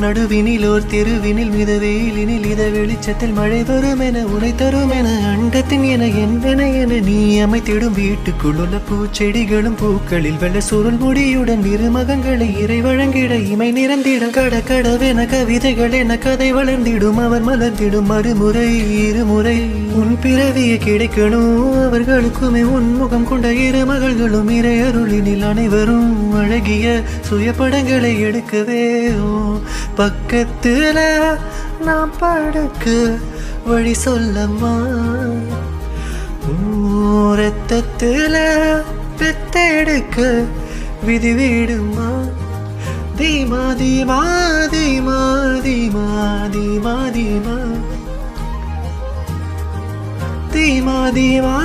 நடுவினிலோர் தெருவினில் மித வெயிலினில் இத வெளிச்சத்தில் மழை வரும் என உனை தரும் என அண்டத்தின் என என நீ அமைத்திடும் வீட்டுக்குள்ள பூச்செடிகளும் பூக்களில் வெள்ள சுருள் முடியுடன் இருமகங்களை இறை வழங்கிட இமை நிறந்திட கடவென கவிதைகள் என கதை வளர்ந்திடும் அவர் மலர்ந்திடும் மறுமுறை இருமுறை உன் பிறவிய கிடைக்கணும் அவர்களுக்குமே உன்முகம் கொண்ட இரு மகள்களும் இறை அருளினில் அனைவரும் அழகிய சுயப்படங்களை எடுக்கவே பக்கத்துல நாம் படுக்க வழி சொல்லம்மா ரத்தத்துல பெத்தெடுக்க விதி விடுமா தீமா தீமா தீமா தீமா தீமா தீமா தீமா தீமா